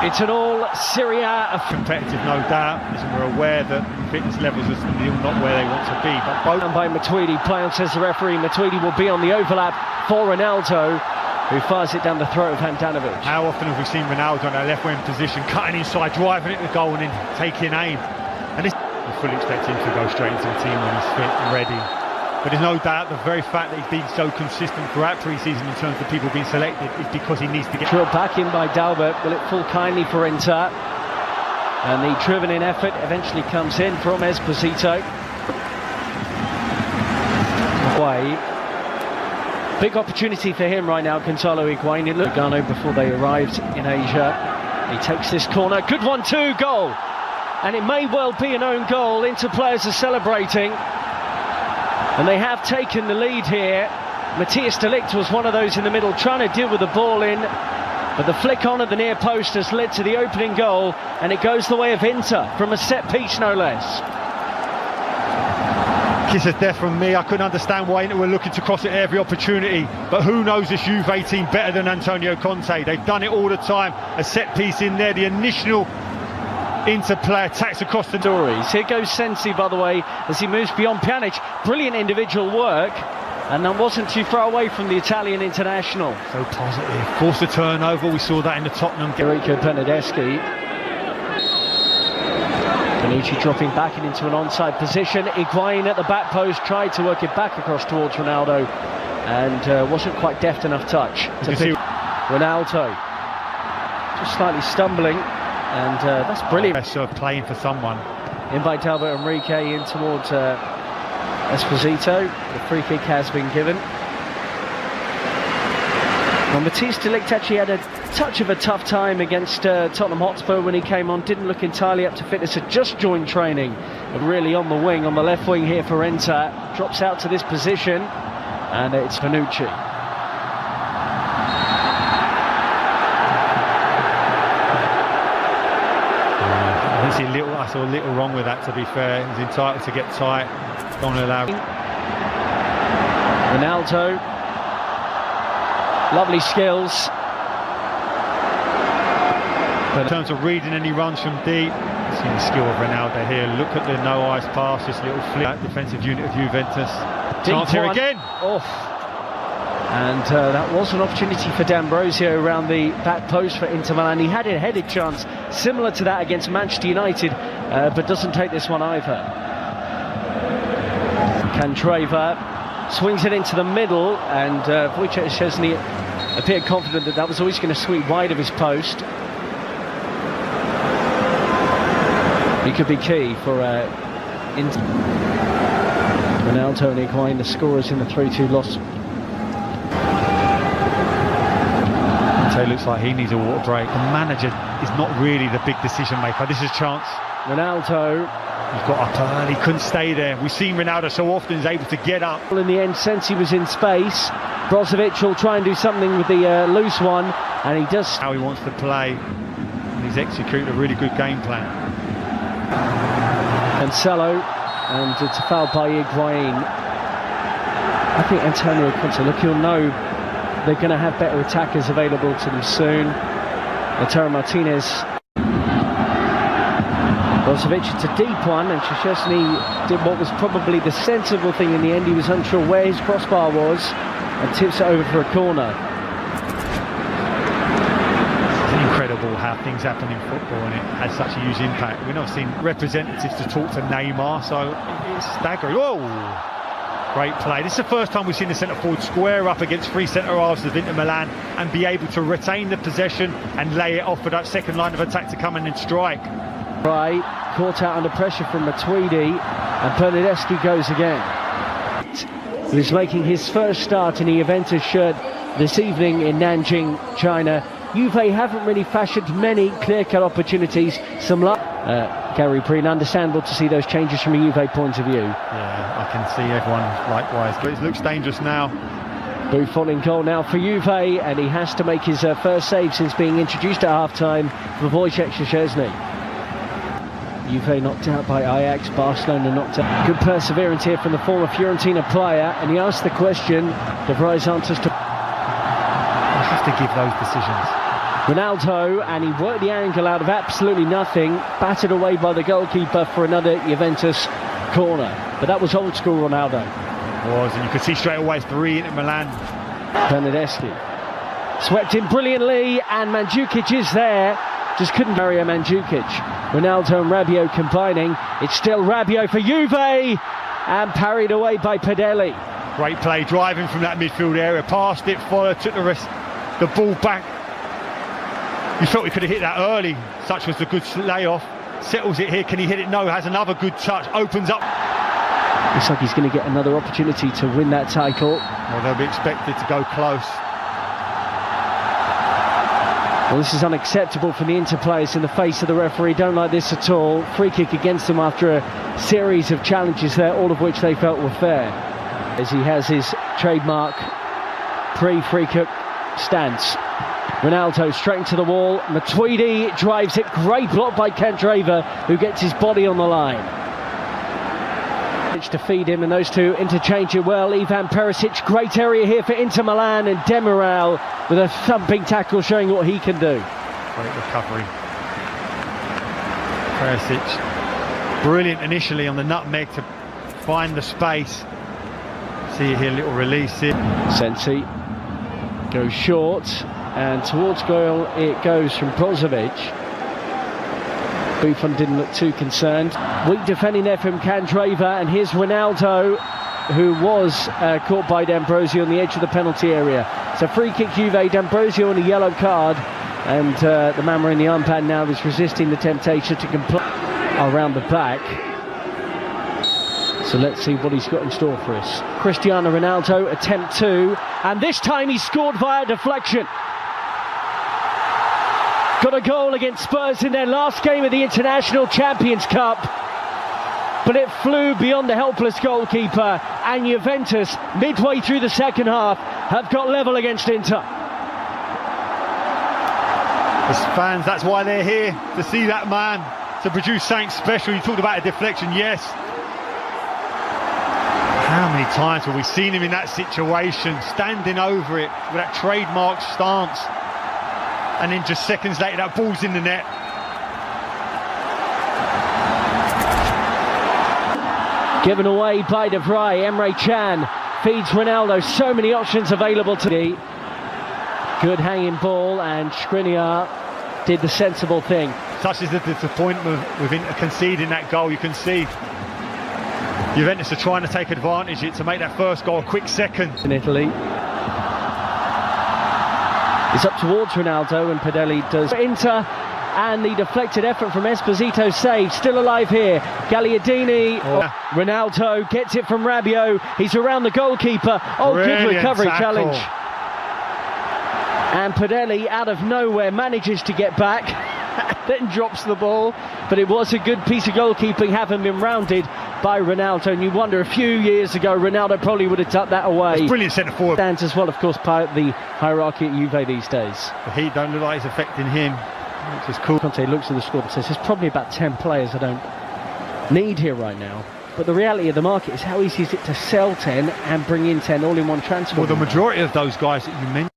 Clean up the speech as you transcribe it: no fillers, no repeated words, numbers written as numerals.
It's an all Serie-A competitive, no doubt. Listen, we're aware that fitness levels are still not where they want to be. But both and by Matuidi, play on, says the referee. Matuidi will be on the overlap for Ronaldo, who fires it down the throat of Handanovic. How often have we seen Ronaldo in that left wing position, cutting inside, driving it to goal and then taking aim? And this, we fully expect him to go straight into the team when he's fit and ready. But there's no doubt the very fact that he's been so consistent throughout pre-season in terms of people being selected is because he needs to get... Drilled back in by Dalbert. Will it fall kindly for Inter? And the driven-in effort eventually comes in from Esposito. Away. Big opportunity for him right now, Gonzalo Higuain. It looked Gano before they arrived in Asia. He takes this corner. Good one, too. Goal. And it may well be an own goal. Inter players are celebrating. And they have taken the lead here. Matthias de Ligt was one of those in the middle trying to deal with the ball in, but the flick on at the near post has led to the opening goal, and it goes the way of Inter from a set piece, no less. Kiss of death from me. I couldn't understand why Inter were looking to cross it at every opportunity, but who knows this Juve team better than Antonio Conte? They've done it all the time. A set piece in there, the initial Inter player attacks across the stories. Here goes Sensi, by the way, as he moves beyond Pjanic. Brilliant individual work, and that wasn't too far away from the Italian international. So positive. Forced a turnover. We saw that in the Tottenham game. Enrico Bernardeschi. Bonucci dropping back into an onside position. Higuain at the back post tried to work it back across towards Ronaldo, and wasn't quite deft enough touch. Ronaldo just slightly stumbling. And that's brilliant. Of playing for someone. In by Dalbert Enrique in towards Esposito. The free kick has been given. Well, Matthias de Ligt actually had a touch of a tough time against Tottenham Hotspur when he came on. Didn't look entirely up to fitness. Had just joined training, but really on the wing, on the left wing here for Inter. Drops out to this position, and it's Bonucci. I saw a little wrong with that, to be fair. He's entitled to get tight. Don't allow. Ronaldo. Lovely skills. But in terms of reading any runs from deep, see the skill of Ronaldo here. Look at the no eyes pass, this little flip. Defensive unit of Juventus. Chance here again. Off. And that was an opportunity for D'Ambrosio around the back post for Inter Milan. He had a headed chance similar to that against Manchester United, but doesn't take this one either. Candreva swings it into the middle, and Wojciech Szczesny appeared confident that that was always going to sweep wide of his post. He could be key for Inter. Ronaldo and Higuain, the scorers in the 3-2 loss. It looks like he needs a water break. The manager is not really the big decision maker. This is a chance. Ronaldo. He's got up early, couldn't stay there. We've seen Ronaldo so often is able to get up. In the end, since he was in space, Brozovic will try and do something with the loose one, and he does. How he wants to play, and he's executed a really good game plan. Cancelo, and it's a foul by Higuain. I think Antonio Conte, look, he'll know they're going to have better attackers available to them soon. Lautaro Martinez. Brozovic, it's a deep one, and Szczesny did what was probably the sensible thing in the end. He was unsure where his crossbar was, and tips it over for a corner. It's incredible how things happen in football, and it has such a huge impact. We've not seen representatives to talk to Neymar, so it's staggering. Whoa! Great play. This is the first time we've seen the centre-forward square up against three centre-halves of Inter Milan and be able to retain the possession and lay it off for that second line of attack to come in and strike. Right, caught out under pressure from Matuidi, and Bernardeschi goes again. He's making his first start in the Juventus shirt this evening in Nanjing, China. Juve haven't really fashioned many clear-cut opportunities. Some luck. Gary Preen, understandable to see those changes from a Juve point of view. Yeah, I can see everyone likewise, but it looks dangerous now. Buffon in goal now for Juve, and he has to make his first save since being introduced at half-time for Wojciech Szczesny. Juve knocked out by Ajax, Barcelona knocked out. Good perseverance here from the former Fiorentina player, and he asked the question, De Vrij answers to... You have to give those decisions. Ronaldo, and he worked the angle out of absolutely nothing, battered away by the goalkeeper for another Juventus corner. But that was old school Ronaldo. It was, and you could see straight away it's the Inter Milan. Bernardeschi swept in brilliantly, and Mandzukic is there. Just couldn't Mario Mandzukic. Ronaldo and Rabiot combining. It's still Rabiot for Juve, and parried away by Padelli. Great play, driving from that midfield area, passed it, followed, took the ball back. You felt he could have hit that early. Such was the good layoff. Settles it here. Can he hit it? No. Has another good touch. Opens up. Looks like he's going to get another opportunity to win that title. Well, they'll be expected to go close. Well, this is unacceptable for the Inter players in the face of the referee. Don't like this at all. Free kick against them after a series of challenges there, all of which they felt were fair. As he has his trademark pre-free kick stance. Ronaldo straight into the wall. Matuidi drives it. Great block by Candreva, who gets his body on the line. To feed him, and those two interchange it well. Ivan Perisic, great area here for Inter Milan, and Demiral with a thumping tackle showing what he can do. Great recovery. Perisic, brilliant initially on the nutmeg to find the space. See here, little release here. Sensi goes short, and towards goal it goes from Brozovic. Buffon didn't look too concerned. Weak defending there from Candreva, and here's Ronaldo, who was caught by D'Ambrosio on the edge of the penalty area. So free kick Juve, D'Ambrosio on a yellow card, and the man wearing the armband now is resisting the temptation to comply around the back. So let's see what he's got in store for us. Cristiano Ronaldo, attempt 2, and this time he scored via deflection. Got a goal against Spurs in their last game of the International Champions Cup, but it flew beyond the helpless goalkeeper, and Juventus, midway through the second half, have got level against Inter. As fans, that's why they're here, to see that man, to produce something special. You talked about a deflection, yes. How many times have we seen him in that situation, standing over it with that trademark stance? And then just seconds later, that ball's in the net. Given away by De Vrij. Emre Can feeds Ronaldo. So many options available to the good hanging ball, and Skriniar did the sensible thing. Such is the disappointment with Inter conceding that goal. You can see Juventus are trying to take advantage of it to make that first goal a quick second. In Italy. It's up towards Ronaldo, and Padelli does Inter, and the deflected effort from Esposito saved. Still alive here. Gagliardini. Ronaldo gets it from Rabiot. He's around the goalkeeper. Oh, brilliant good recovery tackle. Challenge. And Padelli, out of nowhere, manages to get back, then drops the ball. But it was a good piece of goalkeeping, having been rounded by Ronaldo. And you wonder, a few years ago, Ronaldo probably would have tucked that away. It's brilliant centre forward. Stands as well, of course, part of the hierarchy at Juve these days. The heat don't look like it's affecting him, which is cool. Conte looks at the squad and says, there's probably about 10 players I don't need here right now. But the reality of the market is how easy is it to sell 10 and bring in 10 all in one transfer? Well, the majority of those guys that you mentioned